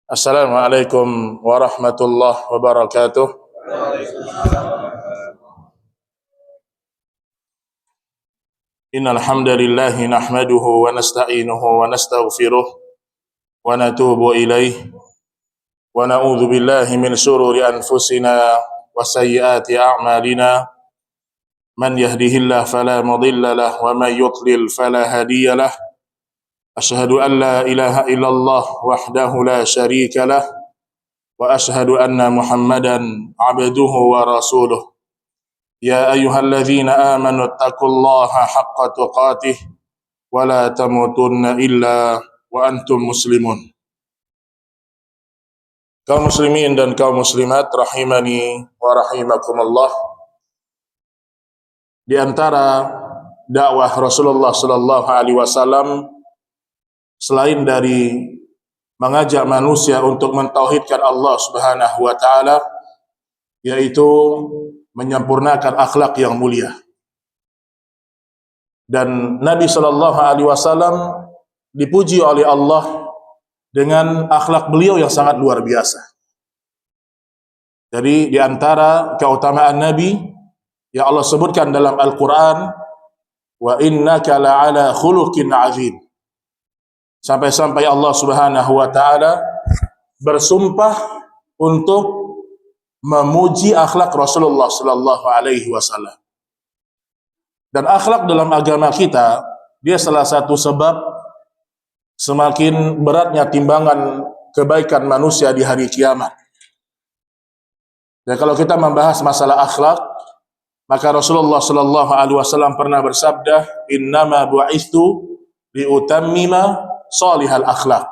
Assalamualaikum warahmatullahi wabarakatuh. Innal hamdalillah nahmaduhu wa nasta'inuhu wa nastaghfiruh wa natubu ilaih wa na'udzu billahi min shururi anfusina wa sayyiati a'malina. Man yahdihillahu fala mudilla lahu wa may yudlil fala hadiya lahu. Asyhadu an la ilaha illallah wahdahu la syarika lahu wa asyhadu anna Muhammadan abduhu wa rasuluh. Ya ayyuhalladzina amanu taqullaha haqqa tuqatih wa la tamutunna illa wa antum muslimun. Kaum muslimin dan kaum muslimat rahimani wa rahimakumullah. Di antara dakwah Rasulullah sallallahu alaihi wasallam selain dari mengajak manusia untuk mentauhidkan Allah Subhanahu wa taala, yaitu menyempurnakan akhlak yang mulia. Dan Nabi sallallahu alaihi wasallam dipuji oleh Allah dengan akhlak beliau yang sangat luar biasa. Jadi di antara keutamaan Nabi yang Allah sebutkan dalam Al-Qur'an, wa innaka la'ala khuluqin 'azim. Sampai-sampai Allah Subhanahu wa taala bersumpah untuk memuji akhlak Rasulullah sallallahu alaihi wasallam. Dan akhlak dalam agama kita, dia salah satu sebab semakin beratnya timbangan kebaikan manusia di hari kiamat. Dan kalau kita membahas masalah akhlak, maka Rasulullah sallallahu alaihi wasallam pernah bersabda, "Innama bu'itsu liutammima shalihal akhlak."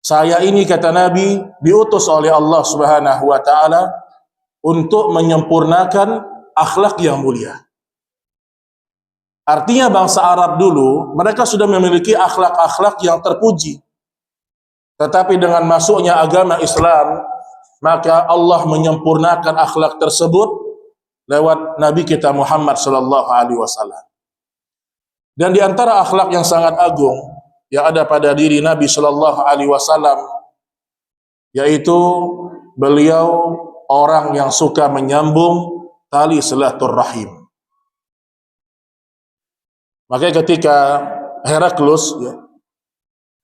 Saya ini, kata Nabi, diutus oleh Allah Subhanahu wa taala untuk menyempurnakan akhlak yang mulia. Artinya bangsa Arab dulu, mereka sudah memiliki akhlak-akhlak yang terpuji. Tetapi dengan masuknya agama Islam, maka Allah menyempurnakan akhlak tersebut lewat Nabi kita Muhammad sallallahu alaihi wasallam. Dan di antara akhlak yang sangat agung yang ada pada diri Nabi sallallahu alaihi wasallam, yaitu beliau orang yang suka menyambung tali silaturrahim. Makanya ketika Heraklus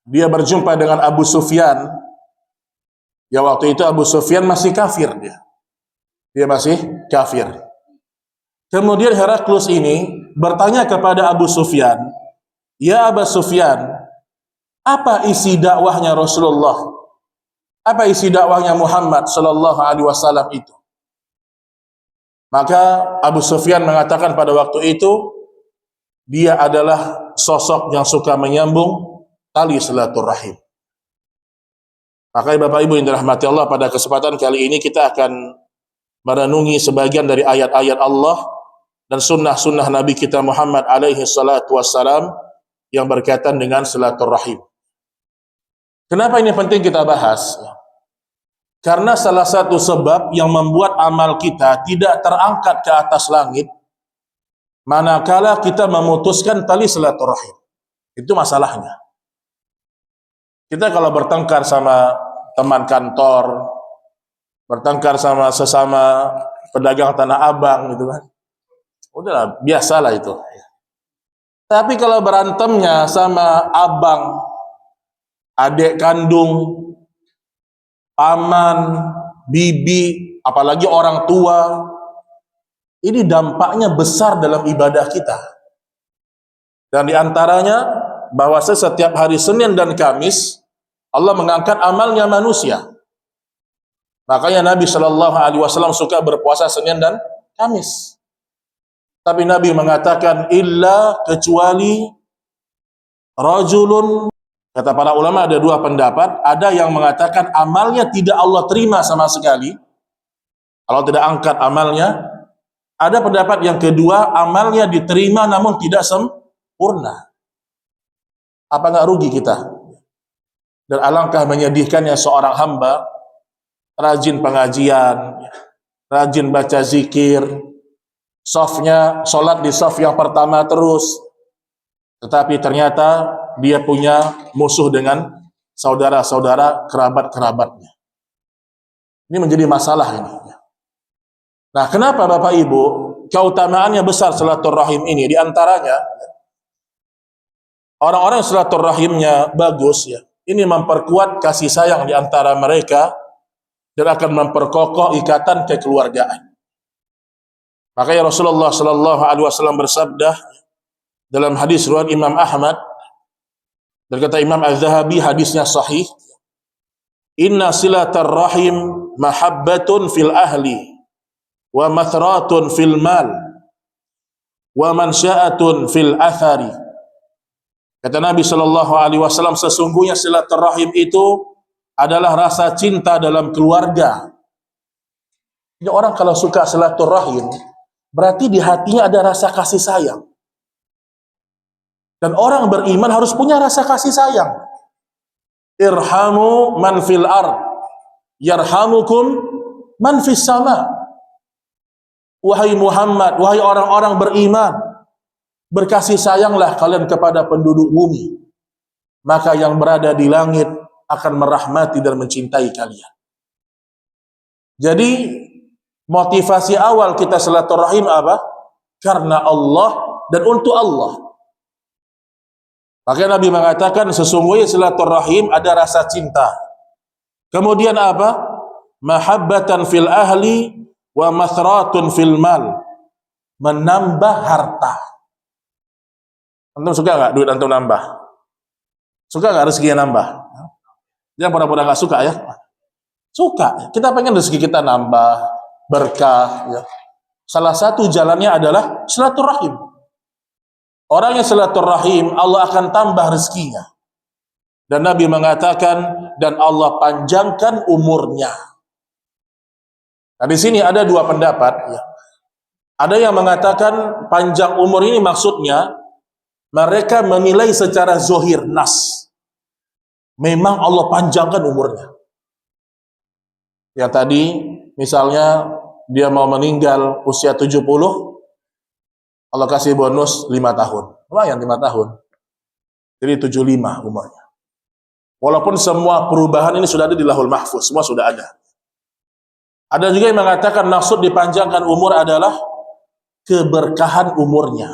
dia berjumpa dengan Abu Sufyan, ya waktu itu Abu Sufyan masih kafir, dia masih kafir. Kemudian Heraklus ini bertanya kepada Abu Sufyan, "Ya Abu Sufyan, apa isi dakwahnya Rasulullah? Apa isi dakwahnya Muhammad sallallahu alaihi wasallam itu?" Maka Abu Sufyan mengatakan pada waktu itu, dia adalah sosok yang suka menyambung tali silaturahim. Maka Bapak Ibu yang dirahmati Allah, pada kesempatan kali ini kita akan merenungi sebagian dari ayat-ayat Allah dan sunnah-sunnah Nabi kita Muhammad alaihi salatu wassalam yang berkaitan dengan silaturahim. Kenapa ini penting kita bahas? Karena salah satu sebab yang membuat amal kita tidak terangkat ke atas langit manakala kita memutuskan tali silaturahim. Itu masalahnya. Kita kalau bertengkar sama teman kantor, bertengkar sama sesama pedagang Tanah Abang gitu kan, udahlah, biasalah itu. Tapi kalau berantemnya sama abang, adik kandung, paman, bibi, apalagi orang tua, ini dampaknya besar dalam ibadah kita. Dan diantaranya bahwa setiap hari Senin dan Kamis Allah mengangkat amalnya manusia. Makanya Nabi Shallallahu Alaihi Wasallam suka berpuasa Senin dan Kamis. Tapi Nabi mengatakan illa, kecuali rajulun, kata para ulama ada dua pendapat. Ada yang mengatakan amalnya tidak Allah terima sama sekali, Allah tidak angkat amalnya. Ada pendapat yang kedua, amalnya diterima namun tidak sempurna. Apa nggak rugi kita? Dan alangkah menyedihkannya seorang hamba rajin pengajian, rajin baca zikir, safnya sholat di saf yang pertama terus, tetapi ternyata dia punya musuh dengan saudara-saudara, kerabat-kerabatnya. Ini menjadi masalah ini. Nah, kenapa Bapak Ibu keutamaannya besar silaturahim ini? Di antaranya orang-orang yang silaturahimnya bagus ya. Ini memperkuat kasih sayang di antara mereka dan akan memperkokoh ikatan kekeluargaan. Makanya Rasulullah sallallahu alaihi wasallam bersabda dalam hadis riwayat Imam Ahmad, dan kata Imam Az-Zahabi hadisnya sahih, inna silatar rahim mahabbatun fil ahli wa mathratun fil mal wa mansya'atun fil athari. Kata Nabi sallallahu alaihi wasallam, sesungguhnya silaturahim itu adalah rasa cinta dalam keluarga. Jadi orang kalau suka silaturahim, berarti di hatinya ada rasa kasih sayang. Dan orang beriman harus punya rasa kasih sayang. Irhamu man fil ard, yarhamukum man fis sama. Wahai Muhammad, wahai orang-orang beriman, berkasih sayanglah kalian kepada penduduk bumi, maka yang berada di langit akan merahmati dan mencintai kalian. Jadi motivasi awal kita silaturahim apa? Karena Allah dan untuk Allah. Maka Nabi mengatakan sesungguhnya silaturahim ada rasa cinta. Kemudian apa? Mahabbatan fil ahli wa mathratun fil mal, menambah harta. Antum suka nggak duit antum nambah? Suka nggak rezekinya nambah? Jangan pura-pura nggak suka ya. Suka. Kita pengen rezeki kita nambah, berkah. Ya. Salah satu jalannya adalah silaturahim. Orang yang silaturahim, Allah akan tambah rezekinya. Dan Nabi mengatakan, dan Allah panjangkan umurnya. Nah, di sini ada dua pendapat. Ya. Ada yang mengatakan panjang umur ini maksudnya mereka menilai secara zohir nas. Memang Allah panjangkan umurnya. Ya tadi misalnya dia mau meninggal usia 70, Allah kasih bonus 5 tahun. Lumayan 5 tahun. Jadi 75 umurnya. Walaupun semua perubahan ini sudah ada di Lauhul Mahfuz, semua sudah ada. Ada juga yang mengatakan maksud dipanjangkan umur adalah keberkahan umurnya.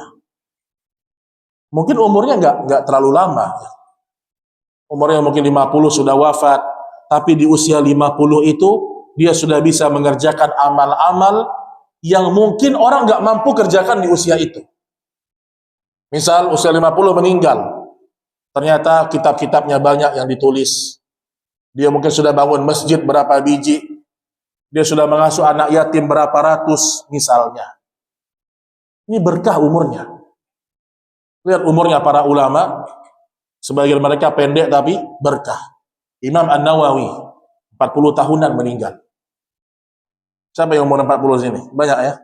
Mungkin umurnya nggak terlalu lama. Umurnya mungkin 50 sudah wafat, tapi di usia 50 itu dia sudah bisa mengerjakan amal-amal yang mungkin orang nggak mampu kerjakan di usia itu. Misal usia 50 meninggal, ternyata kitab-kitabnya banyak yang ditulis. Dia mungkin sudah bangun masjid berapa biji, dia sudah mengasuh anak yatim berapa ratus misalnya. Ini berkah umurnya. Lihat umurnya para ulama, sebagian mereka pendek tapi berkah. Imam An-Nawawi 40 tahunan meninggal. Siapa yang umur 40 sini? Banyak ya.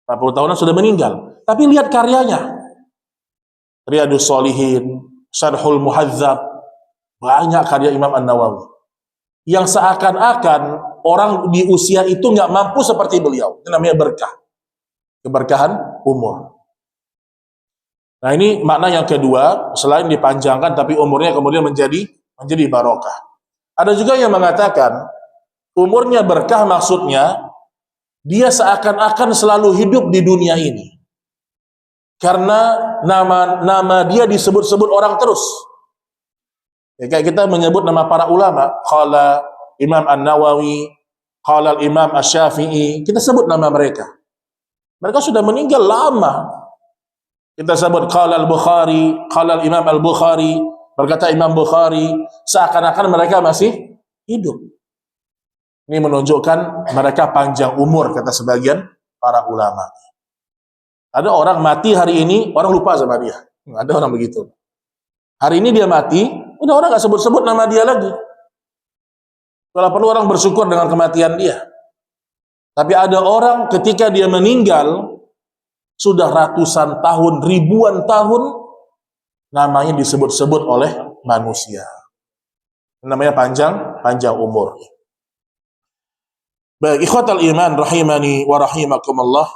40 tahunan sudah meninggal. Tapi lihat karyanya. Riyadus Shalihin, Syarhul Muhadzab, banyak karya Imam An-Nawawi. Yang seakan-akan orang di usia itu nggak mampu seperti beliau. Itu namanya berkah. Keberkahan umur. Nah ini makna yang kedua, selain dipanjangkan tapi umurnya kemudian menjadi barokah. Ada juga yang mengatakan umurnya berkah maksudnya dia seakan-akan selalu hidup di dunia ini. Karena nama dia disebut-sebut orang terus. Ya, kayak kita menyebut nama para ulama, qala Imam An-Nawawi, qala Imam Asy-Syafi'i, kita sebut nama mereka. Mereka sudah meninggal lama. Kita sebut qala Al-Bukhari, qala Imam Al-Bukhari, berkata Imam Bukhari, seakan-akan mereka masih hidup. Ini menunjukkan mereka panjang umur, kata sebagian para ulama. Ada orang mati hari ini, orang lupa sama dia. Ada orang begitu. Hari ini dia mati, udah orang gak sebut-sebut nama dia lagi. Kalau perlu orang bersyukur dengan kematian dia. Tapi ada orang ketika dia meninggal, sudah ratusan tahun, ribuan tahun, namanya disebut-sebut oleh manusia. Namanya panjang umur. Baik, ikhwatal iman rahimani wa rahimakumullah.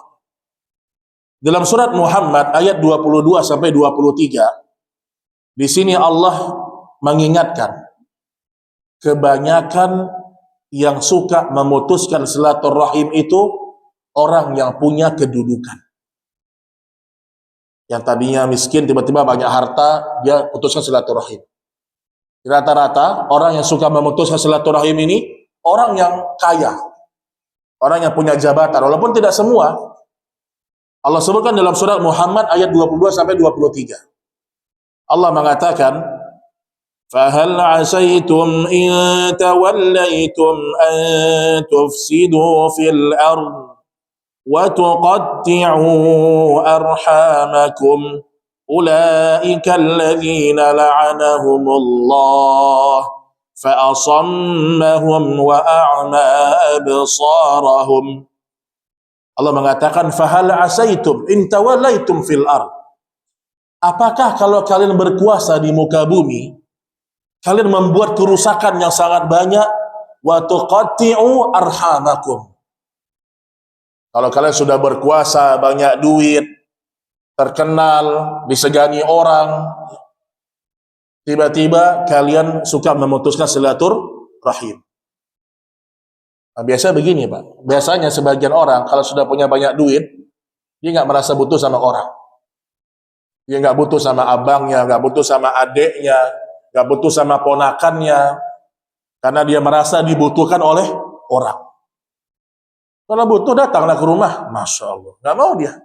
Dalam surat Muhammad ayat 22 sampai 23, di sini Allah mengingatkan kebanyakan yang suka memutuskan silaturahim itu orang yang punya kedudukan. Yang tadinya miskin tiba-tiba banyak harta, dia putuskan silaturahim. Rata-rata orang yang suka memutuskan silaturahim ini orang yang kaya, orang yang punya jabatan, walaupun tidak semua. Allah sebutkan dalam surat Muhammad ayat 22 sampai 23. Allah mengatakan, "Fahal 'asaitum in tawallaitum an tufsidu fil ard wa tuqatti'u arhamakum ulaika alladhina la'anahumullah fa asammahum wa a'ma absarahum." Allah mengatakan, "Fahal 'asaitum in tawallaitum fil ard." Apakah kalau kalian berkuasa di muka bumi, kalian membuat kerusakan yang sangat banyak, wa tuqatti'u arhamakum. Kalau kalian sudah berkuasa, banyak duit, terkenal, disegani orang, tiba-tiba kalian suka memutuskan silaturahim. Nah, biasa begini Pak, biasanya sebagian orang kalau sudah punya banyak duit, dia nggak merasa butuh sama orang. Dia nggak butuh sama abangnya, nggak butuh sama adeknya, nggak butuh sama ponakannya, karena dia merasa dibutuhkan oleh orang. Kalau butuh datanglah ke rumah, Masya Allah, nggak mau dia.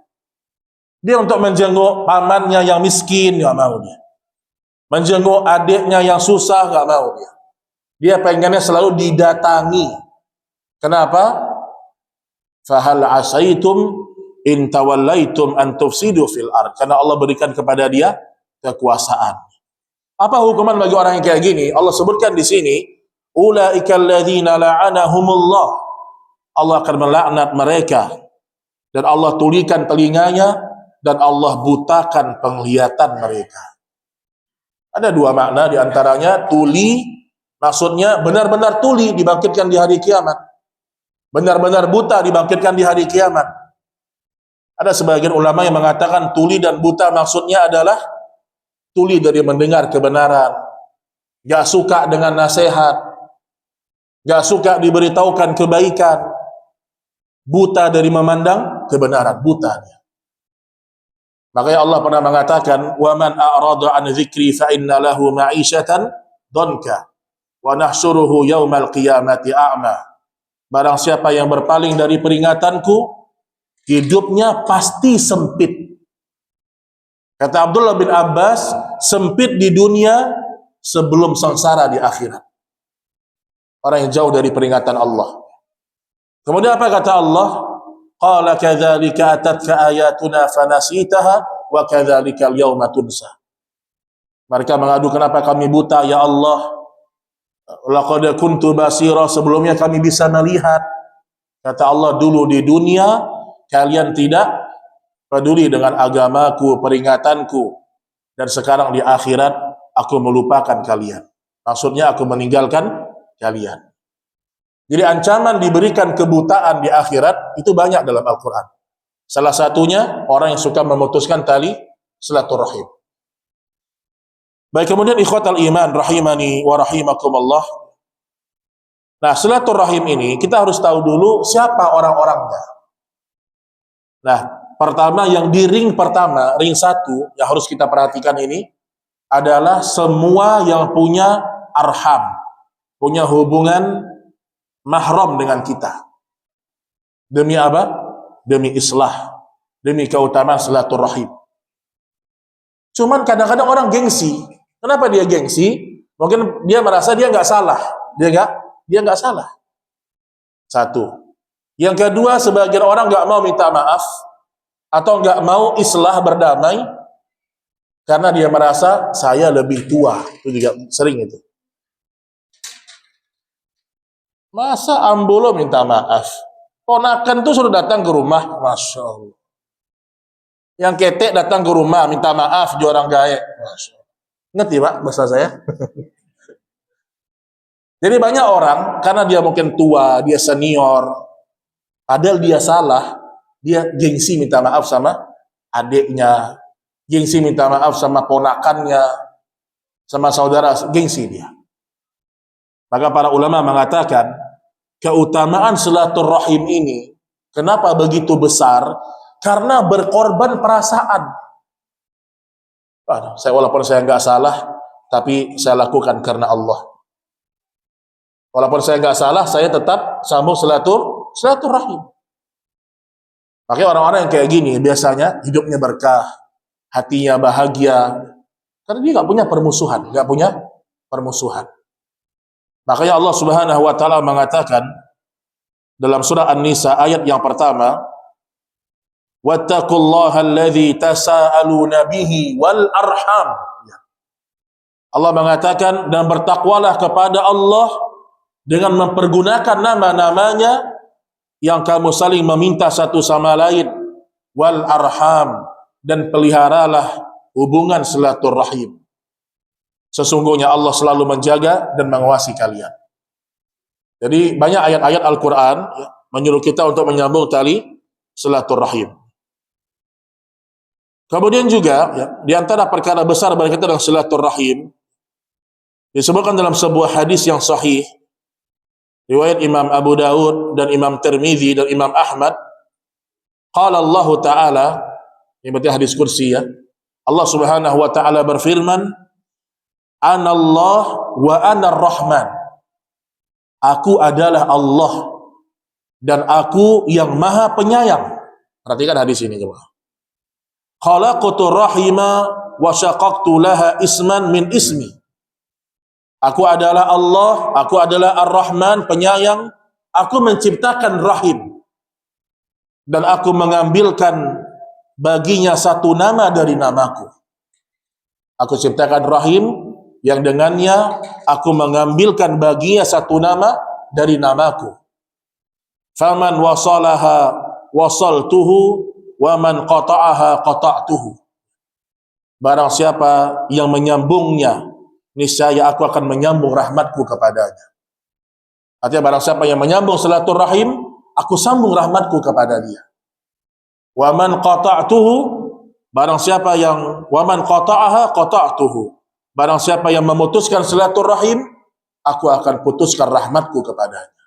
Dia untuk menjenguk pamannya yang miskin, nggak mau dia. Menjenguk adeknya yang susah, nggak mau dia. Dia pengennya selalu didatangi. Kenapa? Fahal asaitum in tawallaitum an tufsidu fil ard. Karena Allah berikan kepada dia kekuasaan. Apa hukuman bagi orang yang kayak gini? Allah sebutkan di sini, ulaikal ladzina la'anahumullah. Allah akan melaknat mereka dan Allah tulikan telinganya dan Allah butakan penglihatan mereka. Ada dua makna di antaranya, tuli maksudnya benar-benar tuli dibangkitkan di hari kiamat. Benar-benar buta dibangkitkan di hari kiamat. Ada sebagian ulama yang mengatakan tuli dan buta maksudnya adalah tuli dari mendengar kebenaran, gak suka dengan nasihat, gak suka diberitahukan kebaikan, buta dari memandang kebenaran, buta dia. Makanya Allah pernah mengatakan, "Wa man a'rada an dzikri fa inna lahu ma'isyatan donka wa nahsyuruhu yaumal qiyamati a'ma." Barang siapa yang berpaling dari peringatanku, hidupnya pasti sempit. Kata Abdullah bin Abbas, sempit di dunia sebelum sengsara di akhirat. Orang yang jauh dari peringatan Allah. Kemudian apa kata Allah? Qala kadzalika atatka ayatuna fanasitaha wa kadzalika al-yauma tunsa. Mereka mengadu, kenapa kami buta ya Allah? Laqad kuntu basira, sebelumnya kami bisa melihat. Kata Allah, dulu di dunia kalian tidak peduli dengan agamaku, peringatanku, dan sekarang di akhirat aku melupakan kalian. Maksudnya aku meninggalkan kalian. Jadi ancaman diberikan kebutaan di akhirat itu banyak dalam Al-Quran. Salah satunya orang yang suka memutuskan tali silaturahim. Baik, kemudian ikhwatal iman rahimani wa rahimakumullah. Nah, silaturahim ini kita harus tahu dulu siapa orang-orangnya. Nah, pertama yang di ring pertama, ring 1 yang harus kita perhatikan ini adalah semua yang punya arham, punya hubungan mahram dengan kita. Demi apa? Demi islah, demi keutamaan silaturahim. Cuman kadang-kadang orang gengsi. Kenapa dia gengsi? Mungkin dia merasa dia nggak salah. Dia nggak salah. Satu. Yang kedua, sebagian orang nggak mau minta maaf atau nggak mau islah berdamai karena dia merasa saya lebih tua. Itu juga sering itu. Masa ambolo minta maaf? Ponakan tuh suruh datang ke rumah, Masya Allah. Yang ketek datang ke rumah minta maaf di orang gaek. Masya Allah. Ngerti Pak bahasa saya? Jadi banyak orang karena dia mungkin tua, dia senior, padahal dia salah, dia gengsi minta maaf sama adiknya, gengsi minta maaf sama ponakannya, sama saudara, gengsi dia. Maka para ulama mengatakan keutamaan silaturahim ini kenapa begitu besar? Karena berkorban perasaan. Walaupun saya nggak salah, tapi saya lakukan karena Allah. Walaupun saya nggak salah, saya tetap sambung silaturahim. Makanya orang-orang yang kayak gini biasanya hidupnya berkah, hatinya bahagia, karena dia nggak punya permusuhan. Makanya Allah Subhanahu wa taala mengatakan dalam surah An-Nisa ayat yang pertama, "Wattaqullaha alladzi tasaaluna bihi wal arham." Allah mengatakan, dan bertakwalah kepada Allah dengan mempergunakan nama-namanya yang kamu saling meminta satu sama lain, wal arham, dan peliharalah hubungan silaturahim. Sesungguhnya Allah selalu menjaga dan mengawasi kalian. Jadi banyak ayat-ayat Al-Quran menyuruh kita untuk menyambung tali silaturahim. Kemudian juga di antara perkara besar berkaitan dengan silaturahim disebutkan dalam sebuah hadis yang sahih riwayat Imam Abu Daud dan Imam Tirmidzi dan Imam Ahmad. Qala Allah Ta'ala, ini berarti hadis kursi ya. Allah Subhanahu wa taala berfirman, "Anallah wa anar Rahman." Aku adalah Allah dan aku yang Maha Penyayang. Perhatikan hadis ini coba. Khalaqtu rahima wa syaqaqtu laha isman min ismi. Aku adalah Allah, aku adalah Ar-Rahman, penyayang. Aku menciptakan rahim dan aku mengambilkan baginya satu nama dari namaku. Aku ciptakan rahim yang dengannya aku mengambilkan baginya satu nama dari namaku. Faman wasalaha wasaltuhu wa man qata'aha qata'tuhu. Barang siapa yang menyambungnya, niscaya aku akan menyambung rahmatku kepadanya. Artinya barang siapa yang menyambung silaturahim, aku sambung rahmatku kepada dia. Wa man qata'tuhu, barang siapa yang wa man qata'aha qata'tuhu. Barang siapa yang memutuskan silaturahim, aku akan putuskan rahmatku kepadanya.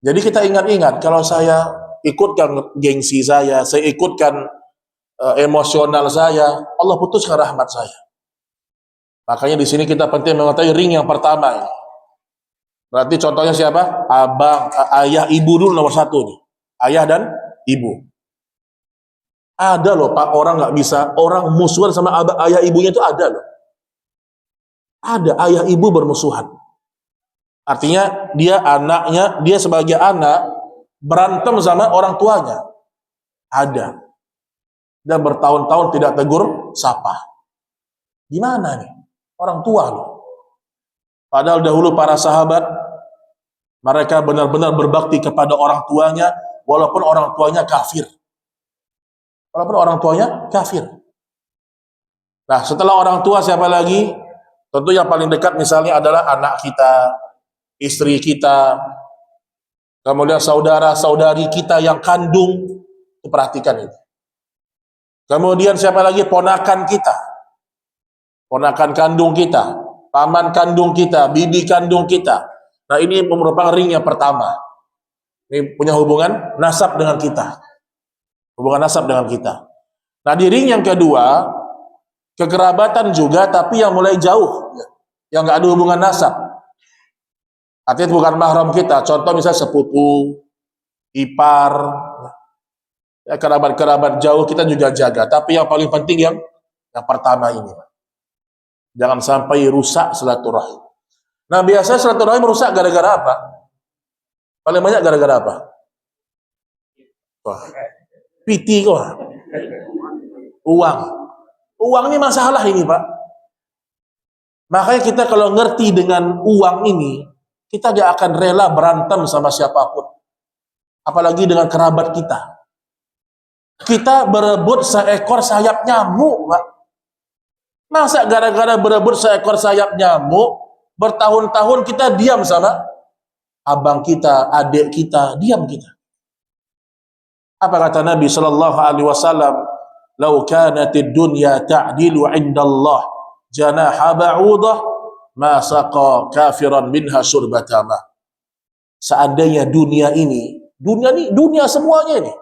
Jadi kita ingat-ingat, kalau saya ikutkan gengsi saya ikutkan emosional saya, Allah putuskan rahmat saya. Makanya di sini kita penting mengetahui ring yang pertama ini. Berarti contohnya siapa? Abang, ayah, ibu dulu nomor satu nih. Ayah dan ibu. Ada loh Pak, orang nggak bisa, orang musuhan sama ayah ibunya itu ada loh. Ada ayah ibu bermusuhan. Artinya dia anaknya, dia sebagai anak berantem sama orang tuanya. Ada. Dan bertahun-tahun tidak tegur sapa. Gimana nih? Orang tua loh. Padahal dahulu para sahabat mereka benar-benar berbakti kepada orang tuanya walaupun orang tuanya kafir. Walaupun orang tuanya kafir. Nah, setelah orang tua siapa lagi? Tentu yang paling dekat misalnya adalah anak kita, istri kita, kemudian saudara-saudari kita yang kandung. Perhatikan itu. Kemudian siapa lagi? Ponakan kita. Ponakan kandung kita, paman kandung kita, bibi kandung kita. Nah, ini merupakan ring yang pertama. Ini punya hubungan nasab dengan kita. Hubungan nasab dengan kita. Nah, di ring yang kedua, kekerabatan juga, tapi yang mulai jauh, yang nggak ada hubungan nasab. Artinya bukan mahram kita. Contoh misalnya sepupu, ipar, ya, kerabat-kerabat jauh kita juga jaga. Tapi yang paling penting yang pertama ini, jangan sampai rusak silaturahim. Nah, biasanya silaturahim rusak gara-gara apa? Paling banyak gara-gara apa? Wah, piti kok. Uang. Uang ini masalah ini, Pak. Makanya kita kalau ngerti dengan uang ini, kita gak akan rela berantem sama siapapun. Apalagi dengan kerabat kita. Kita berebut seekor sayap nyamuk, Pak. Masa gara-gara berebut seekor sayap nyamuk, bertahun-tahun kita diam sama abang kita, adik kita, diam kita. Apa kata Nabi sallallahu alaihi wasallam? "Lau kanatid dunya ta'dilu 'indallah janaha ba'udah ma saqa kafiran minha surbatama. Seandainya dunia semuanya ini,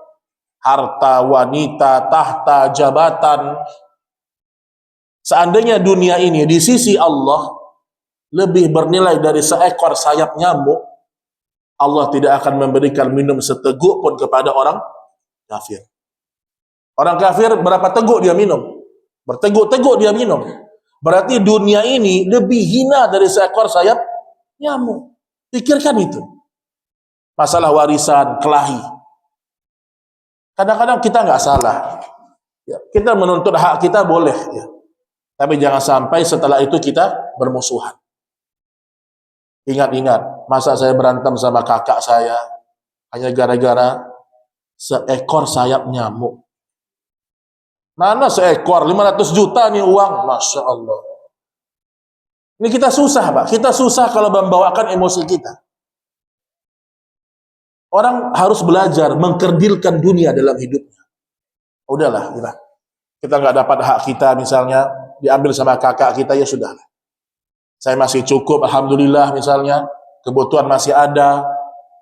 harta, wanita, tahta, jabatan, seandainya dunia ini di sisi Allah lebih bernilai dari seekor sayap nyamuk, Allah tidak akan memberikan minum seteguk pun kepada orang kafir. Orang kafir berapa teguk dia minum? Berteguk-teguk dia minum. Berarti dunia ini lebih hina dari seekor sayap nyamuk. Pikirkan itu. Masalah warisan, kelahi. Kadang-kadang kita nggak salah. Ya, kita menuntut hak kita boleh. Ya. Tapi jangan sampai setelah itu kita bermusuhan. Ingat-ingat, masa saya berantem sama kakak saya hanya gara-gara seekor sayap nyamuk. Mana seekor, 500 juta nih uang, Masya Allah. Ini kita susah Pak, kita susah kalau membawakan emosi kita. Orang harus belajar mengkerdilkan dunia dalam hidupnya. Udahlah, kita nggak dapat hak kita misalnya, diambil sama kakak kita, ya sudah. Saya masih cukup, Alhamdulillah misalnya, kebutuhan masih ada,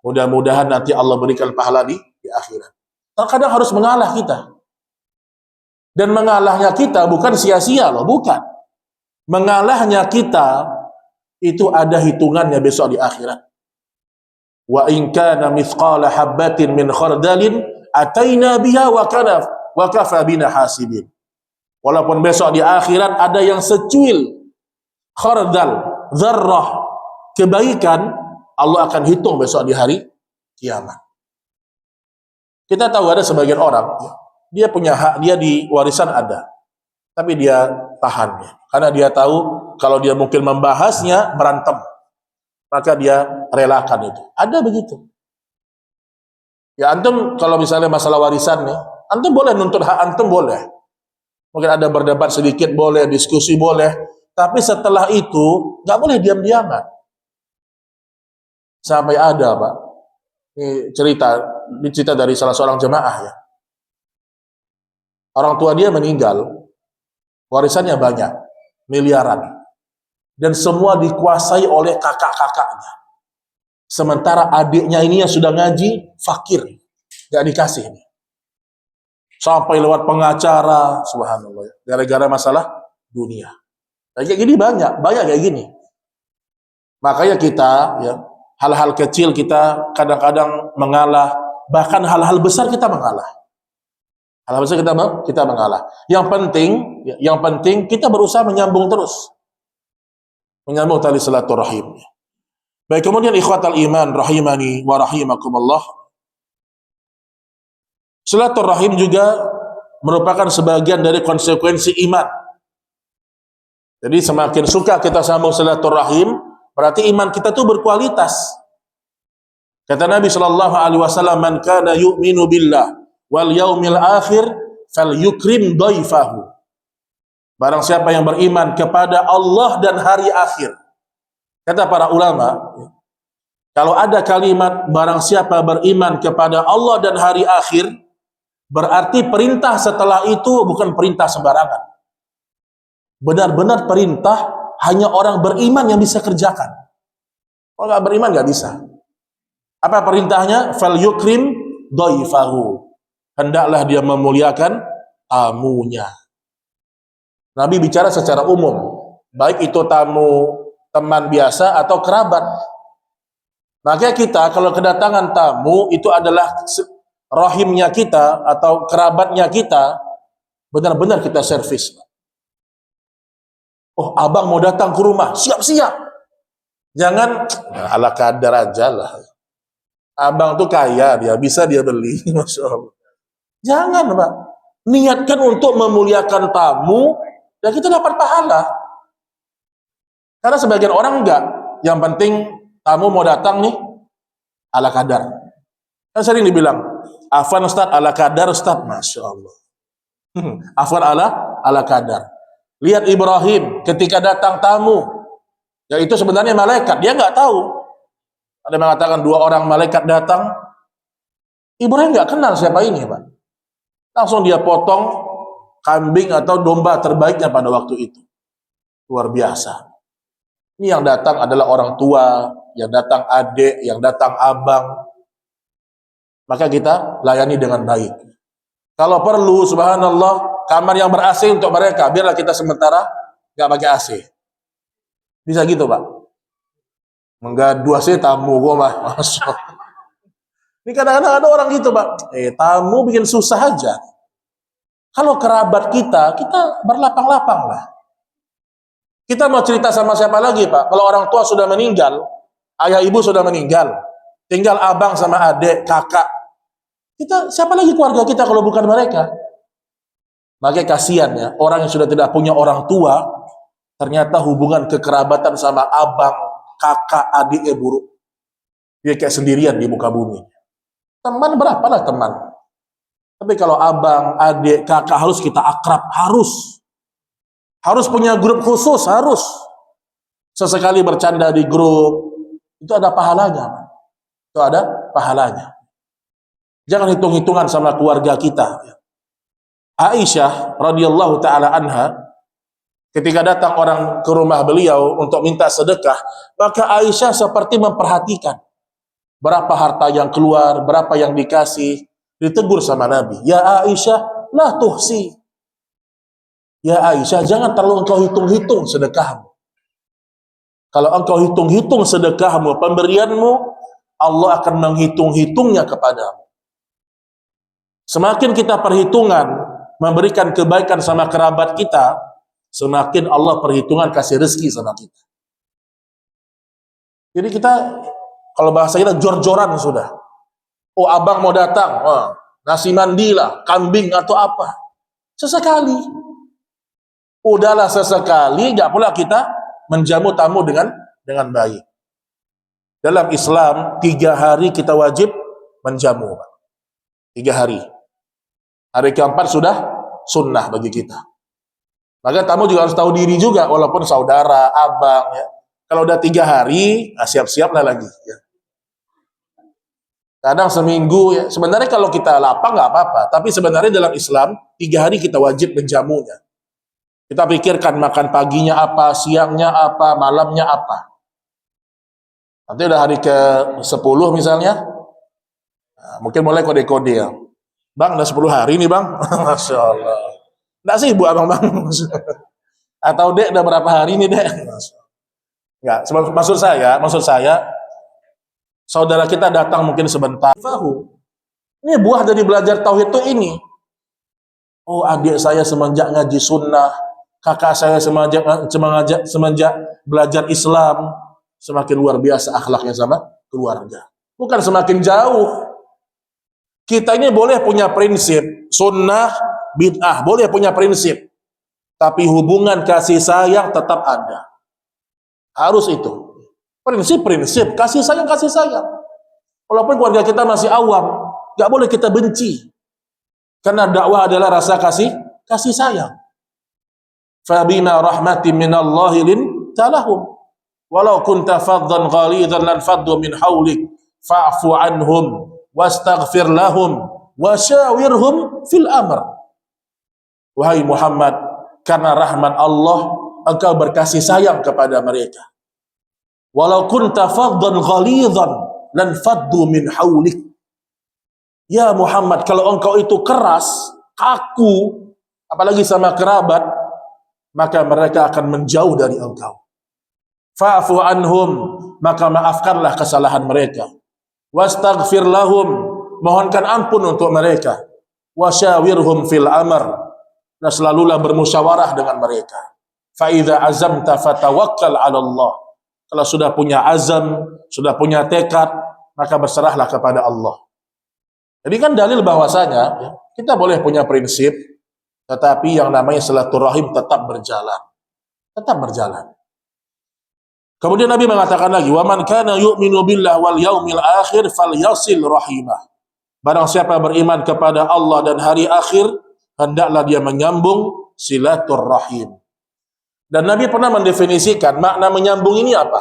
mudah-mudahan nanti Allah berikan pahala di akhirat. Kadang harus mengalah kita. Dan mengalahnya kita bukan sia-sia loh, bukan. Mengalahnya kita itu ada hitungannya besok di akhirat. Wa in kana mithqala habbatin min khardalin ataina biha wa kafa bina hasibin. Walaupun besok di akhirat ada yang secuil khardal, dzarrah kebaikan, Allah akan hitung besok di hari kiamat. Kita tahu ada sebagian orang, dia punya hak, dia di warisan ada, tapi dia tahan, karena dia tahu kalau dia mungkin membahasnya berantem, maka dia relakan itu. Ada begitu. Ya antum kalau misalnya masalah warisan nih, antum boleh nuntut hak antum, boleh. Mungkin ada berdebat sedikit boleh, diskusi boleh, tapi setelah itu nggak boleh diam-diaman. Sampai ada Pak, ini cerita dari salah seorang jemaah ya. Orang tua dia meninggal, warisannya banyak, miliaran. Dan semua dikuasai oleh kakak-kakaknya. Sementara adiknya ini yang sudah ngaji, fakir. Gak dikasih ini. Sampai lewat pengacara, subhanallah. Gara-gara masalah dunia. Kayak gini banyak kayak gini. Makanya kita, ya, hal-hal kecil kita kadang-kadang mengalah. Bahkan hal-hal besar kita mengalah. Hal besar kita mengalah. Yang penting kita berusaha menyambung terus. Menyambung tali silaturahim. Baik, kemudian ikhwatal iman rahimani wa rahimakumullah. Silaturahim juga merupakan sebagian dari konsekuensi iman. Jadi semakin suka kita sambung silaturahim, berarti iman kita tuh berkualitas. Kata Nabi SAW, "Man kana yu'minu billah wal yaumil akhir fal yukrim dhaifahu." Barang siapa yang beriman kepada Allah dan hari akhir. Kata para ulama, kalau ada kalimat barang siapa beriman kepada Allah dan hari akhir, berarti perintah setelah itu bukan perintah sembarangan. Benar-benar perintah hanya orang beriman yang bisa kerjakan. Kalau nggak beriman nggak bisa. Apa perintahnya? Fal yukrim dhaifahu. Hendaklah dia memuliakan tamunya. Nabi bicara secara umum, baik itu tamu teman biasa atau kerabat. Maka kita kalau kedatangan tamu itu adalah rahimnya kita atau kerabatnya kita, benar-benar kita servis. Oh, abang mau datang ke rumah, siap-siap. Jangan ala kadar aja lah. Abang tuh kaya, dia bisa dia beli, Masya Allah. Jangan Pak, niatkan untuk memuliakan tamu, dan kita dapat pahala. Karena sebagian orang enggak, yang penting tamu mau datang nih, ala kadar. Kan sering dibilang, afan Ustaz, ala kadar Ustaz, Masya Allah. Afan ala kadar. Lihat Ibrahim ketika datang tamu, yaitu sebenarnya malaikat, dia nggak tahu. Ada mengatakan 2 orang malaikat datang, Ibrahim nggak kenal siapa ini Pak. Langsung dia potong kambing atau domba terbaiknya pada waktu itu. Luar biasa. Ini yang datang adalah orang tua, yang datang adik, yang datang abang. Maka kita layani dengan baik. Kalau perlu, subhanallah, kamar yang ber-AC untuk mereka, biarlah kita sementara nggak pakai AC. Bisa gitu, Pak. Menggadu AC tamu gua mah. Ini kadang-kadang ada orang gitu, Pak. Tamu bikin susah aja. Kalau kerabat kita berlapang-lapang lah. Kita mau cerita sama siapa lagi, Pak? Kalau orang tua sudah meninggal, ayah ibu sudah meninggal, tinggal abang sama adik, kakak. Siapa lagi keluarga kita kalau bukan mereka? Makanya kasihan ya, orang yang sudah tidak punya orang tua, ternyata hubungan kekerabatan sama abang, kakak, adiknya buruk. Dia kayak sendirian di muka bumi. Teman berapalah teman? Tapi kalau abang, adik, kakak harus kita akrab, harus punya grup khusus, harus. Sesekali bercanda di grup, itu ada pahalanya. Itu ada pahalanya. Jangan hitung-hitungan sama keluarga kita. Aisyah radhiyallahu taala anha, ketika datang orang ke rumah beliau untuk minta sedekah, maka Aisyah seperti memperhatikan berapa harta yang keluar, berapa yang dikasih. Ditegur sama Nabi, "Ya Aisyah, la tuhsi." Ya Aisyah, jangan terlalu engkau hitung-hitung sedekahmu. Kalau engkau hitung-hitung sedekahmu, pemberianmu, Allah akan menghitung-hitungnya kepadamu. Semakin kita perhitungan, memberikan kebaikan sama kerabat kita, semakin Allah perhitungan kasih rezeki sama kita. Jadi kita, kalau bahasa kita, jor-joran sudah. Oh, abang mau datang, nasi mandi lah, kambing atau apa. Sesekali. Udahlah sesekali, nggak pula kita menjamu tamu dengan baik. Dalam Islam 3 hari kita wajib menjamu, 3 hari. Hari keempat sudah sunnah bagi kita. Maka tamu juga harus tahu diri juga, walaupun saudara, abang. Ya. Kalau udah 3 hari, siap-siaplah lagi. Ya. Kadang seminggu, ya. Sebenarnya kalau kita lapang nggak apa-apa, tapi sebenarnya dalam Islam 3 hari kita wajib menjamunya. Kita pikirkan makan paginya apa, siangnya apa, malamnya apa. Nanti udah hari ke-10 misalnya, nah, mungkin mulai kode-kode ya. Bang, udah 10 hari nih bang. Masya Allah. Nggak sih ibu abang bang. Atau dek, udah berapa hari nih dek. Nggak, maksud saya, saudara kita datang mungkin sebentar. Ini buah dari belajar tauhid itu ini. Oh, adik saya semenjak ngaji sunnah, kakak saya semenjak belajar Islam, semakin luar biasa akhlaknya sama keluarga. Bukan semakin jauh. Kita ini boleh punya prinsip, sunnah, bid'ah, boleh punya prinsip. Tapi hubungan kasih sayang tetap ada. Harus itu. Prinsip, kasih sayang. Walaupun keluarga kita masih awam, gak boleh kita benci. Karena dakwah adalah rasa kasih sayang. Fabima rahmatin minallahi linta lahum. Walau kunta faddan ghalidhan lan faddu min hawlik fa'fu anhum wastaghfir lahum wasyawirhum fil amr. Wahai Muhammad, karena rahmat Allah engkau berkasih sayang kepada mereka. Walau kunta faddan ghalidhan lan faddu min hawlik. Ya Muhammad, kalau engkau itu keras, kaku, apalagi sama kerabat, maka mereka akan menjauh dari engkau. Fa'fu anhum, maka maafkanlah kesalahan mereka. Wastaghfir lahum, mohonkan ampun untuk mereka. Wasyawirhum fil amr, dan selalulah bermusyawarah dengan mereka. Fa idza azamta fatawakkal 'ala Allah. Kalau sudah punya azam, sudah punya tekad, maka berserahlah kepada Allah. Jadi kan dalil bahwasanya kita boleh punya prinsip, tetapi yang namanya silaturahim tetap berjalan. Tetap berjalan. Kemudian Nabi mengatakan lagi, "Wa man kana yu'minu billahi wal yaumil akhir falyasil rahimah." Barang siapa beriman kepada Allah dan hari akhir, hendaklah dia menyambung silaturahim. Dan Nabi pernah mendefinisikan makna menyambung ini apa?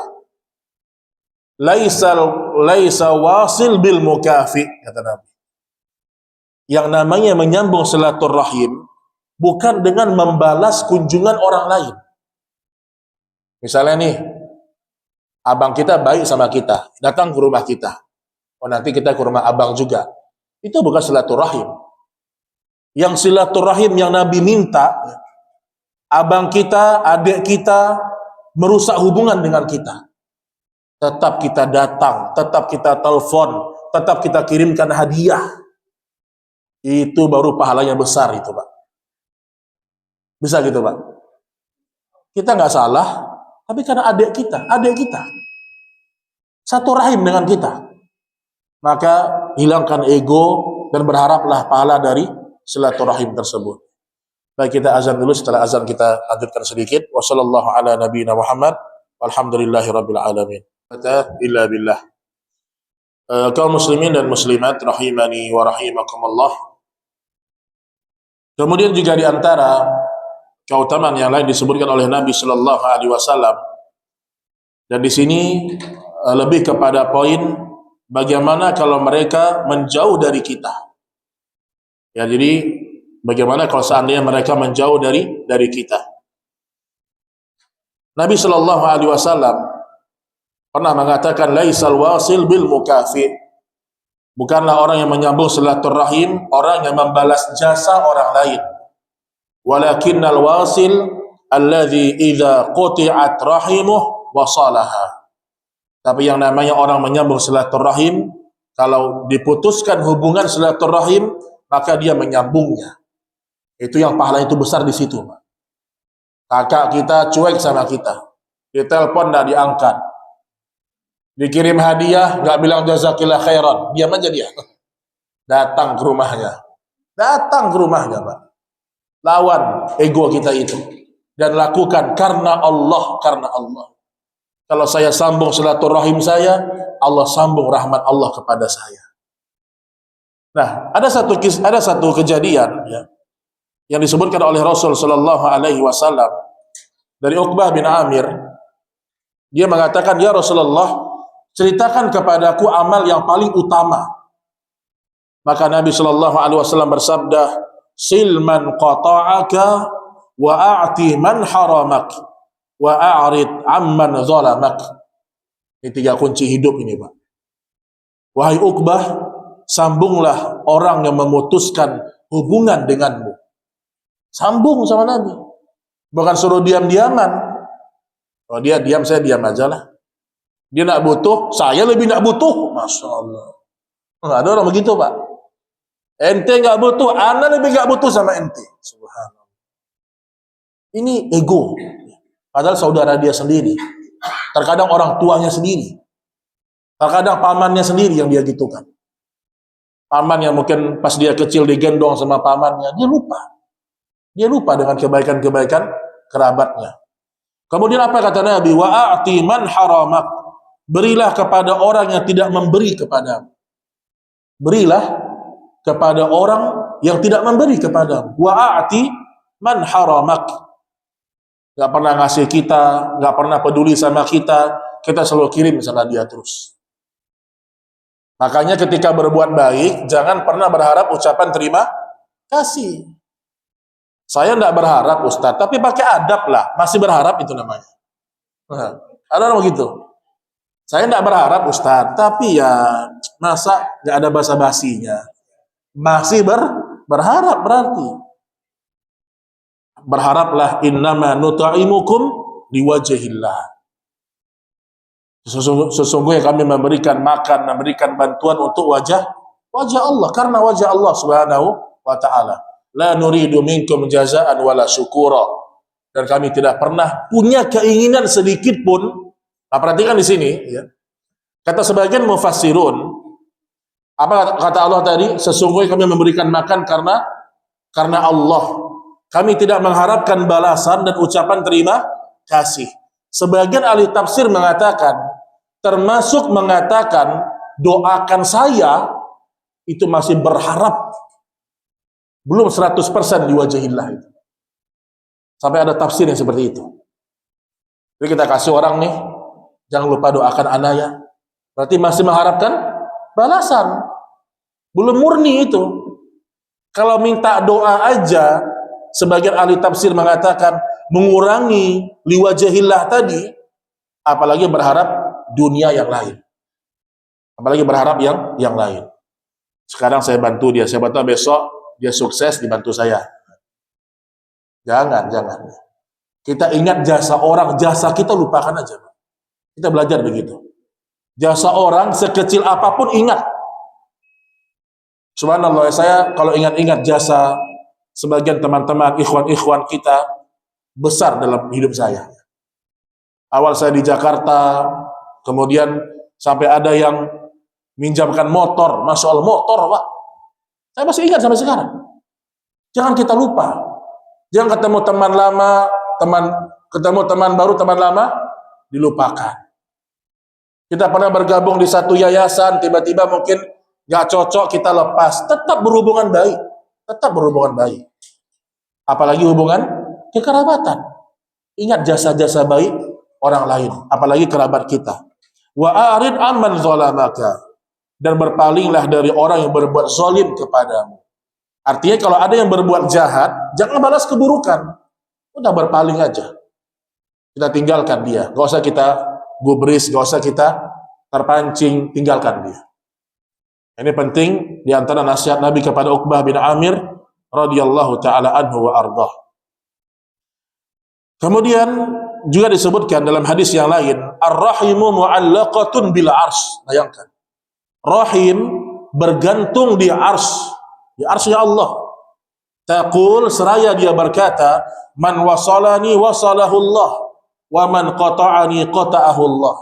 Laisa wasil bil mukafi, kata Nabi. Yang namanya menyambung silaturahim bukan dengan membalas kunjungan orang lain. Misalnya nih, Abang kita baik sama kita, datang ke rumah kita. Oh, nanti kita ke rumah abang juga. Itu bukan silaturahim. Yang silaturahim yang Nabi minta, abang kita, adik kita merusak hubungan dengan kita. Tetap kita datang, tetap kita telepon, tetap kita kirimkan hadiah. Itu baru pahalanya besar itu, Pak. Bisa gitu, Pak. Kita nggak salah, tapi karena adik kita. Satu rahim dengan kita. Maka hilangkan ego dan berharaplah pahala dari silaturahim tersebut. Baik, kita azan dulu, setelah azan kita lanjutkan sedikit. Wassallallahu ala nabiyina Muhammad walhamdulillahi rabbil alamin. Illa billah. Kaum muslimin dan muslimat rahimani wa rahimakumullah. Kemudian juga di antara keutamaan yang lain disebutkan oleh Nabi sallallahu alaihi wasallam, dan di sini lebih kepada poin bagaimana kalau mereka menjauh dari kita. Ya, jadi bagaimana kalau seandainya mereka menjauh dari kita. Nabi sallallahu alaihi wasallam pernah mengatakan laisal wasil bil mukafi. Bukanlah orang yang menyambung silaturahim orang yang membalas jasa orang lain. Walakinnal wasil alladzi idza quti'at rahimuh wasalaha. Tapi yang namanya orang menyambung silaturahim, kalau diputuskan hubungan silaturahim, maka dia menyambungnya. Itu yang pahala itu besar di situ, Pak. Kakak kita cuek sama kita, ditelepon nggak diangkat, dikirim hadiah nggak bilang jazakillah khairan, diam aja dia. Datang ke rumahnya, Pak. Lawan ego kita itu dan lakukan karena Allah. Kalau saya sambung silaturahim saya, Allah sambung rahmat Allah kepada saya. Nah, ada satu kejadian ya, yang disebutkan oleh Rasul sallallahu alaihi wasallam dari Uqbah bin Amir. Dia mengatakan, "Ya Rasulullah, ceritakan kepadaku amal yang paling utama." Maka Nabi sallallahu alaihi wasallam bersabda, "Silman qata'aka wa a'ti man haramak wa a'rid amman zalamak." Ini 3 kunci hidup ini, Pak. Wahai Uqbah, sambunglah orang yang memutuskan hubungan denganmu. Sambung sama Nabi. Bukan suruh diam-diaman. Oh, dia diam, saya diam aja lah. Dia nak butuh, saya lebih nak butuh. Masya Allah. Nggak ada orang begitu, Pak. Ente nggak butuh, ana lebih nggak butuh sama ente. Subhanallah. Ini ego. Padahal saudara dia sendiri. Terkadang orang tuanya sendiri. Terkadang pamannya sendiri yang dia gitukan. Paman yang mungkin pas dia kecil digendong sama pamannya, dia lupa. Dia lupa dengan kebaikan-kebaikan kerabatnya. Kemudian apa kata Nabi? Wa a'ti man haramak. Berilah kepada orang yang tidak memberi kepadamu. Berilah kepada orang yang tidak memberi kepadamu. Wa a'ti man haramak. Gak pernah ngasih kita, gak pernah peduli sama kita selalu kirim sama dia terus. Makanya ketika berbuat baik, jangan pernah berharap ucapan terima kasih. Saya tidak berharap Ustadz, tapi pakai adab lah. Masih berharap itu namanya. Nah, ada orang begitu. Saya tidak berharap Ustadz, tapi ya masa nggak ada basa-basinya. Masih berharap berarti. Berharaplah innama nut'imukum liwajhillah. Sesungguhnya kami memberikan makan, memberikan bantuan untuk wajah Allah, karena wajah Allah Subhanahu wa taala. La nuridu minkum jazaan wala syukura. Dan kami tidak pernah punya keinginan sedikit pun. Nah, perhatikan di sini ya. Kata sebagian mufassirun, apa kata Allah tadi? Sesungguhnya kami memberikan makan karena Allah. Kami tidak mengharapkan balasan dan ucapan terima kasih. Sebagian ahli tafsir mengatakan, termasuk mengatakan doakan saya itu masih berharap. Belum 100% diwajahillah itu. Sampai ada tafsir yang seperti itu. Jadi kita kasih orang nih, jangan lupa doakan anak ya. Berarti masih mengharapkan balasan. Belum murni itu. Kalau minta doa aja, sebagian ahli tafsir mengatakan mengurangi liwajahillah tadi, apalagi berharap dunia yang lain. Apalagi berharap yang lain. Sekarang saya bantu dia, saya bantu besok dia sukses dibantu saya. Jangan. Kita ingat jasa orang, jasa kita lupakan aja. Kita belajar begitu. Jasa orang sekecil apapun ingat. Subhanallah, saya kalau ingat-ingat jasa sebagian teman-teman, ikhwan-ikhwan kita besar dalam hidup saya. Awal saya di Jakarta, kemudian sampai ada yang minjamkan motor, Masya Allah, motor Pak. Saya masih ingat sampai sekarang. Jangan kita lupa. Jangan ketemu teman lama, ketemu teman baru, teman lama, dilupakan. Kita pernah bergabung di satu yayasan, tiba-tiba mungkin gak cocok, kita lepas. Tetap berhubungan baik. Apalagi hubungan kekerabatan. Ingat jasa-jasa baik orang lain, apalagi kerabat kita. Wa arid amman zalamaka, dan berpalinglah dari orang yang berbuat zalim kepadamu. Artinya kalau ada yang berbuat jahat, jangan balas keburukan. Udah berpaling aja. Kita tinggalkan dia. Gak usah kita gubris, gak usah kita terpancing, tinggalkan dia. Ini penting di antara nasihat Nabi kepada Uqbah bin Amir radhiyallahu taala anhu wa ardhah. Kemudian juga disebutkan dalam hadis yang lain, ar-rahimu mu'allaqatun bil arsy. Bayangkan. Rahim bergantung di arsy Allah. Taqul, seraya dia berkata, man wasalani wasalahu Allah, wa man qata'ani qata'ahu Allah.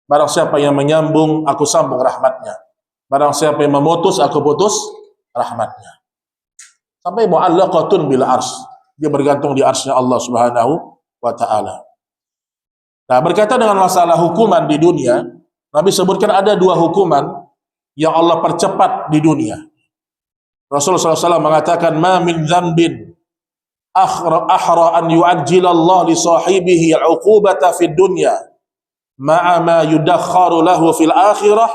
Barang siapa yang menyambung, aku sambung rahmatnya. Barang siapa yang memutus, aku putus rahmatnya. Sampai mu'allaqatun bil arsy. Dia bergantung di arsy Allah Subhanahu wa ta'ala. Nah, berkaitan dengan masalah hukuman di dunia, Nabi sebutkan ada dua hukuman yang Allah percepat di dunia. Rasulullah SAW mengatakan, ma min dzambin ahra an yu'ajjilallah li sahibihi al-uqubata fid dunya ma'a ma yudakharu lahu fil akhirah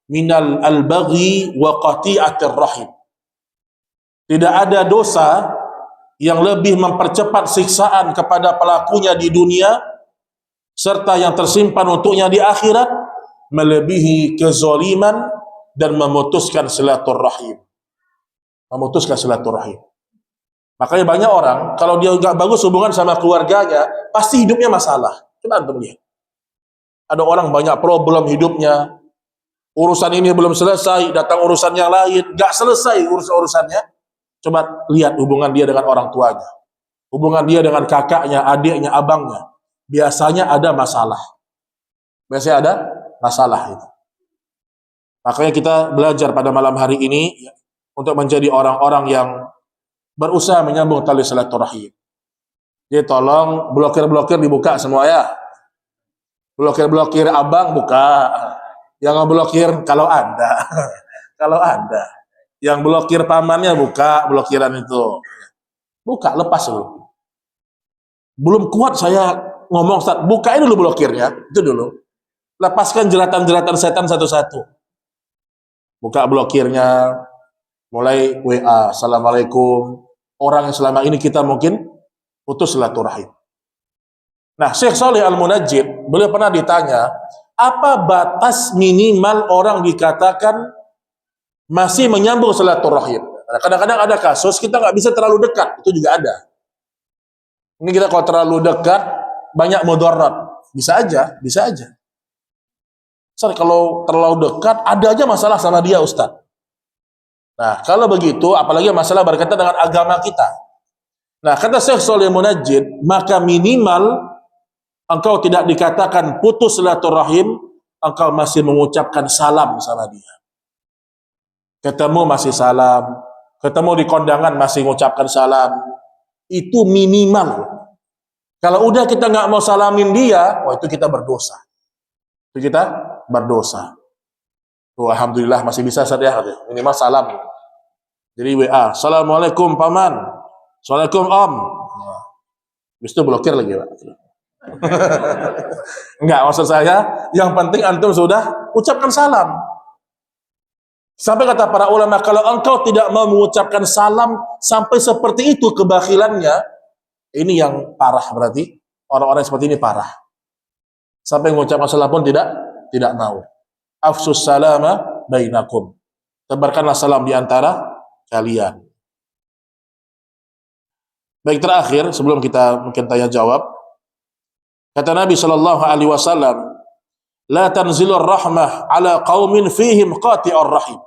minal al-baghi wa qati'atir rahim. Tidak ada dosa yang lebih mempercepat siksaan kepada pelakunya di dunia serta yang tersimpan untuknya di akhirat melebihi kezaliman dan memutuskan silaturahim. Makanya banyak orang kalau dia nggak bagus hubungan sama keluarganya, pasti hidupnya masalah. Coba antum lihat. Ada orang banyak problem hidupnya, urusan ini belum selesai, datang urusan yang lain, nggak selesai urusannya. Coba lihat hubungan dia dengan orang tuanya, hubungan dia dengan kakaknya, adiknya, abangnya. Biasanya ada masalah. Itu. Makanya kita belajar pada malam hari ini untuk menjadi orang-orang yang berusaha menyambung tali silaturahim. Jadi tolong blokir-blokir dibuka semua ya. Blokir-blokir abang buka. Yang blokir kalau ada. Kalau ada. Yang blokir pamannya buka blokiran itu. Buka, lepas dulu. Belum kuat saya ngomong, Ustaz, bukain dulu blokirnya. Itu dulu. Lepaskan jeratan-jeratan setan satu-satu. Buka blokirnya. Mulai WA, Assalamualaikum. Orang yang selama ini kita mungkin putus silaturahim. Nah, Syekh Shalih Al-Munajjid, beliau pernah ditanya, apa batas minimal orang dikatakan masih menyambung silaturahim? Kadang-kadang ada kasus kita nggak bisa terlalu dekat, itu juga ada. Ini kita kalau terlalu dekat banyak mudarat, bisa aja. Sorry, kalau terlalu dekat ada aja masalah sama dia, Ustaz. Nah, kalau begitu, apalagi masalah berkaitan dengan agama kita. Nah, kata Syekh Shalih Munajjid, maka minimal engkau tidak dikatakan putus silaturahim, engkau masih mengucapkan salam sama dia. Ketemu masih salam, ketemu di kondangan masih mengucapkan salam. Itu minimal. Kalau udah kita nggak mau salamin dia, itu kita berdosa. Alhamdulillah masih bisa saja, minimal salam. Jadi WA, Assalamualaikum paman, Assalamualaikum om. Habis itu blokir lagi Pak. Enggak, maksud saya yang penting antum sudah ucapkan salam. Sampai kata para ulama, kalau engkau tidak mau mengucapkan salam sampai seperti itu kebakhilannya, ini yang parah, berarti orang-orang seperti ini parah. Sampai mengucapkan salam pun tidak mau. Afsus salama bainakum. Tebarkanlah salam di antara kalian. Baik, terakhir sebelum kita mungkin tanya jawab, kata Nabi sallallahu alaihi wasallam, la tanzilur rahmah ala qaumin fihim qati'ur rahim.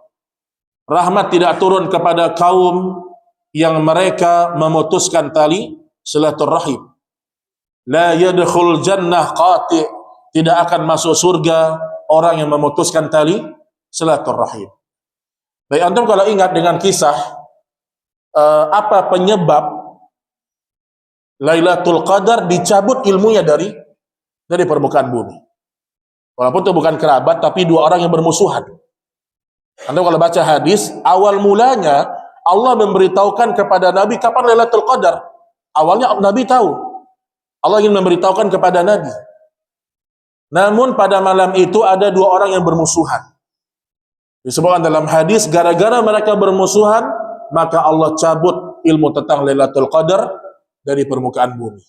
Rahmat tidak turun kepada kaum yang mereka memutuskan tali silaturahim. La yadkhul jannah qati', tidak akan masuk surga orang yang memutuskan tali silaturahim. Baik, antum kalau ingat dengan kisah apa penyebab Lailatul Qadar dicabut ilmunya dari permukaan bumi. Walaupun itu bukan kerabat, tapi dua orang yang bermusuhan. Anda kalau baca hadis, awal mulanya Allah memberitahukan kepada Nabi kapan Lailatul Qadar. Awalnya Nabi tahu. Allah ingin memberitahukan kepada Nabi. Namun pada malam itu ada dua orang yang bermusuhan. Disebutkan dalam hadis, gara-gara mereka bermusuhan, maka Allah cabut ilmu tentang Lailatul Qadar dari permukaan bumi.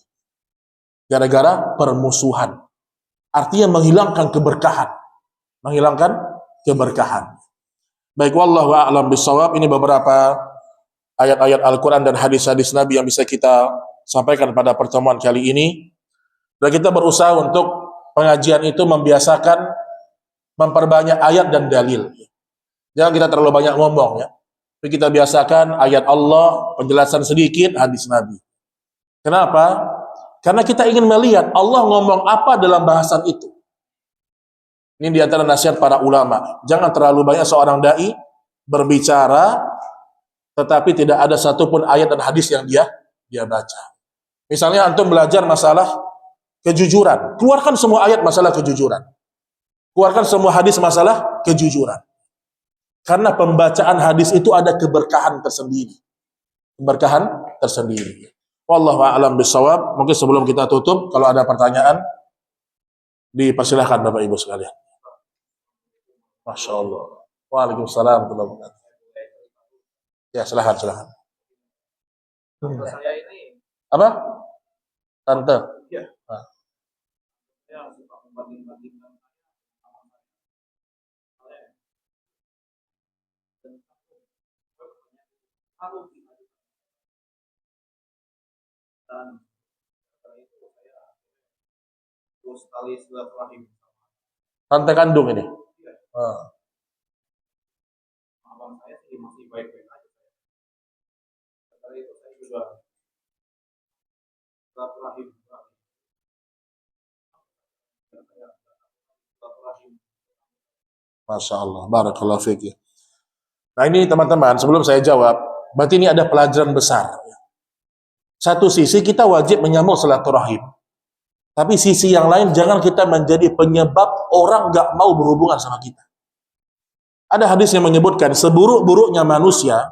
Gara-gara permusuhan. Artinya menghilangkan keberkahan. Menghilangkan keberkahan. Baik, wallahu a'lam bishawab. Ini beberapa ayat-ayat Al-Quran dan hadis-hadis Nabi yang bisa kita sampaikan pada pertemuan kali ini. Dan kita berusaha untuk pengajian itu membiasakan memperbanyak ayat dan dalil. Jangan kita terlalu banyak ngomong ya. Tapi kita biasakan ayat Allah, penjelasan sedikit, hadis Nabi. Kenapa? Karena kita ingin melihat Allah ngomong apa dalam bahasan itu. Ini di antara nasihat para ulama. Jangan terlalu banyak seorang dai berbicara, tetapi tidak ada satupun ayat dan hadis yang dia baca. Misalnya antum belajar masalah kejujuran, keluarkan semua ayat masalah kejujuran. Keluarkan semua hadis masalah kejujuran. Karena pembacaan hadis itu ada keberkahan tersendiri. Keberkahan tersendiri. Wallahu a'lam bishawab. Mungkin sebelum kita tutup, kalau ada pertanyaan, dipersilahkan Bapak Ibu sekalian. Masya Allah. Waalaikumsalam warahmatullahi wabarakatuh. Ya, silahkan. Saya ini Apa? Tante. ya, Nah. saya suka membanding-bandingkan dan setelah itu saya terus tali silaturahim. Tante kandung ini. Ya, Ah. abang saya sih masih baik-baik aja. Setelah itu saya juga silaturahim. Silaturahim. Masya Allah. Barakallahu fiik. Nah ini teman-teman, sebelum saya jawab, berarti ini ada pelajaran besar. Satu sisi kita wajib menyambung silaturahim. Tapi sisi yang lain, jangan kita menjadi penyebab orang gak mau berhubungan sama kita. Ada hadis yang menyebutkan, seburuk-buruknya manusia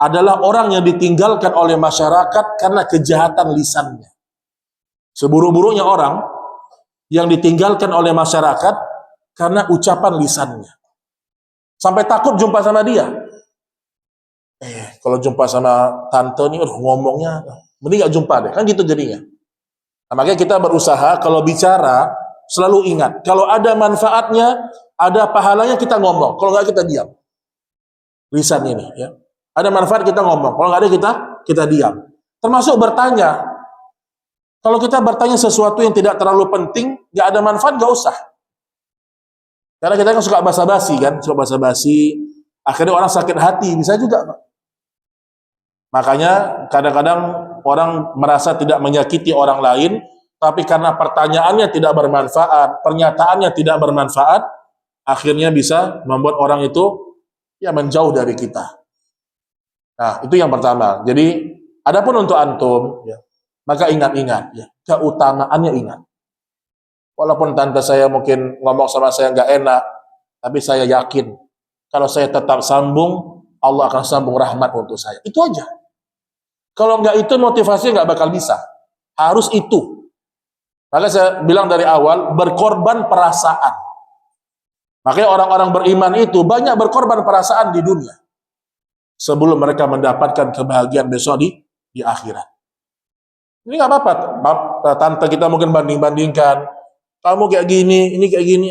adalah orang yang ditinggalkan oleh masyarakat karena kejahatan lisannya. Seburuk-buruknya orang yang ditinggalkan oleh masyarakat karena ucapan lisannya. Sampai takut jumpa sama dia. Kalau jumpa sama tante nih, ngomongnya, mending gak jumpa deh. Kan gitu jadinya. Nah, makanya kita berusaha, kalau bicara, selalu ingat. Kalau ada manfaatnya, ada pahalanya, kita ngomong. Kalau nggak kita diam. Lisan ini. Ya. Ada manfaat, kita ngomong. Kalau nggak ada, kita diam. Termasuk bertanya. Kalau kita bertanya sesuatu yang tidak terlalu penting, nggak ada manfaat, nggak usah. Karena kita kan suka basa-basi kan, suka basa-basi, akhirnya orang sakit hati, bisa juga Pak. Makanya kadang-kadang orang merasa tidak menyakiti orang lain, tapi karena pertanyaannya tidak bermanfaat, pernyataannya tidak bermanfaat, akhirnya bisa membuat orang itu ya menjauh dari kita. Nah, itu yang pertama. Jadi, adapun untuk antum, ya, maka ingat-ingat, ya, keutamaannya ingat. Walaupun tante saya mungkin ngomong sama saya nggak enak, tapi saya yakin kalau saya tetap sambung, Allah akan sambung rahmat untuk saya. Itu aja. Kalau nggak itu motivasinya nggak bakal bisa. Harus itu. Maka saya bilang dari awal, berkorban perasaan. Makanya orang-orang beriman itu banyak berkorban perasaan di dunia sebelum mereka mendapatkan kebahagiaan besok di akhirat. Ini nggak apa-apa. Tante kita mungkin banding-bandingkan. kamu kayak gini, ini kayak gini.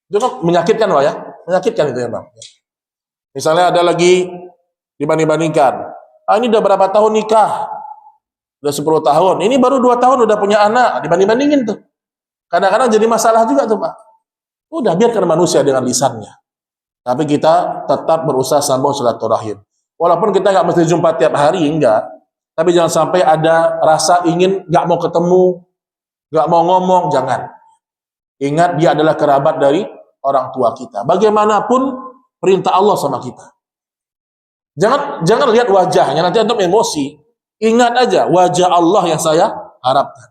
Itu kan menyakitkan Pak ya, menyakitkan itu ya Bang. Misalnya ada lagi dibanding-bandingkan, ini udah berapa tahun nikah? Udah 10 tahun, ini baru 2 tahun udah punya anak, dibanding-bandingin tuh. Kadang-kadang jadi masalah juga tuh Pak. Udah biarkan manusia dengan lisannya. Tapi kita tetap berusaha sambung silaturahim. Walaupun kita nggak mesti jumpa tiap hari, enggak. Tapi jangan sampai ada rasa ingin nggak mau ketemu, nggak mau ngomong, jangan. Ingat dia adalah kerabat dari orang tua kita. Bagaimanapun perintah Allah sama kita. Jangan lihat wajahnya, nanti antum emosi. Ingat aja wajah Allah yang saya harapkan.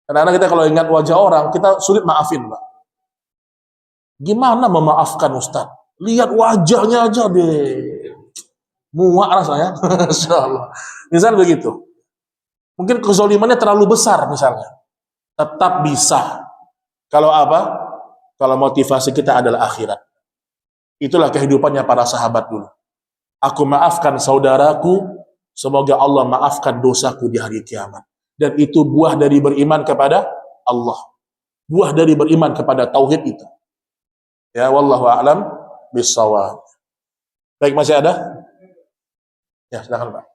Karena kita kalau ingat wajah orang, kita sulit maafin, Pak. Gimana memaafkan Ustaz? Lihat wajahnya aja deh. Muak rasanya. Insyaallah. Misal begitu. Mungkin kezalimannya terlalu besar misalnya. Tetap bisa. Kalau apa? Kalau motivasi kita adalah akhirat. Itulah kehidupannya para sahabat dulu. Aku maafkan saudaraku, semoga Allah maafkan dosaku di hari kiamat. Dan itu buah dari beriman kepada Allah. Buah dari beriman kepada tauhid itu. Ya, wallahu a'lam bissawab. Baik, masih ada? Ya, silakan Pak.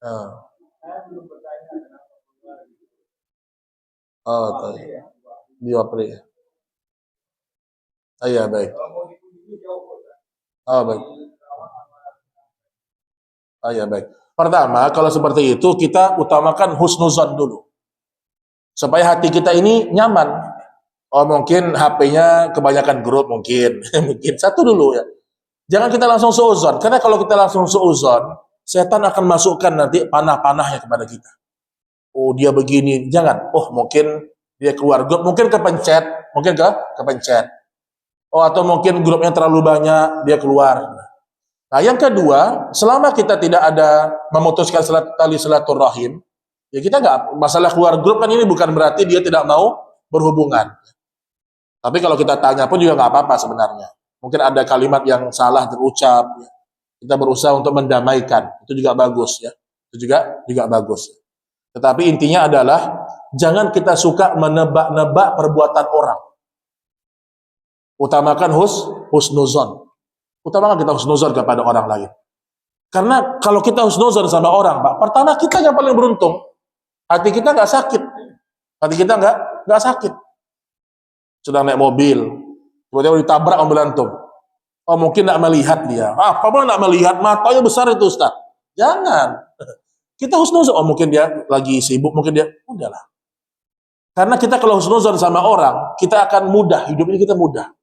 Ah. Oh, tahu. Diopri. Ah, iya, baik. Oh, baik. Ah, iya, baik. Pertama, kalau seperti itu kita utamakan husnuzon dulu. Supaya hati kita ini nyaman. Oh, mungkin HP-nya kebanyakan grup mungkin. Mungkin satu dulu ya. Jangan kita langsung suuzon, karena kalau kita langsung suuzon, setan akan masukkan nanti panah-panahnya kepada kita. Oh, dia begini, jangan. Oh, mungkin dia keluar grup, mungkin kepencet, kepencet. Oh, atau mungkin grupnya terlalu banyak, dia keluar. Nah, yang kedua, selama kita tidak ada memutuskan tali silaturahim, ya kita nggak, masalah keluar grup kan ini bukan berarti dia tidak mau berhubungan. Tapi kalau kita tanya pun juga nggak apa-apa sebenarnya. Mungkin ada kalimat yang salah terucap, ya. Kita berusaha untuk mendamaikan, itu juga bagus ya. Itu juga bagus. Tetapi intinya adalah jangan kita suka menebak-nebak perbuatan orang. Utamakan husnuzon. Utamakan kita husnuzon kepada orang lain. Karena kalau kita husnuzon sama orang, Pak, pertama kita yang paling beruntung. Hati kita nggak sakit. Hati kita nggak sakit. Sedang naik mobil, kemudian ditabrak mobil antum. Oh, mungkin nggak melihat dia. Apa pun nggak melihat, matanya besar itu Ustaz. Jangan. Kita husnuzon. Oh, mungkin dia lagi sibuk, mungkin dia, udahlah. Karena kita kalau husnuzon sama orang, kita akan mudah, hidup ini kita mudah.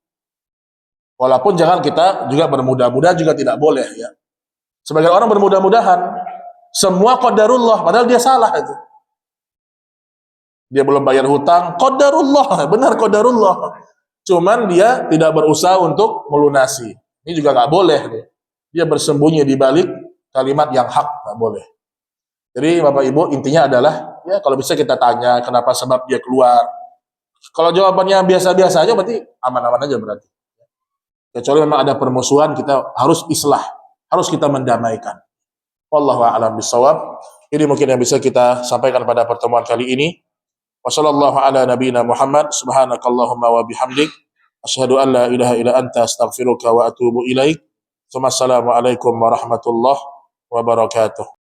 Walaupun jangan kita juga bermudah-mudahan juga tidak boleh ya. Sebagian orang bermudah-mudahan, semua qadarullah, padahal dia salah itu. Dia belum bayar hutang, qadarullah, benar qadarullah. Cuman dia tidak berusaha untuk melunasi. Ini juga nggak boleh. Dia bersembunyi di balik kalimat yang hak, nggak boleh. Jadi Bapak Ibu, intinya adalah, ya kalau bisa kita tanya kenapa sebab dia keluar. Kalau jawabannya biasa-biasa aja, berarti aman-aman aja berarti. Kecuali memang ada permusuhan, kita harus islah, harus kita mendamaikan. Wallahu a'lam bishawab. Ini mungkin yang bisa kita sampaikan pada pertemuan kali ini. Wassallallahu ala nabiyina Muhammad, subhanakallahumma wa bihamdik, asyhadu an la ilaha illa anta astaghfiruka wa atubu ilaik. Assalamualaikum warahmatullahi wabarakatuh.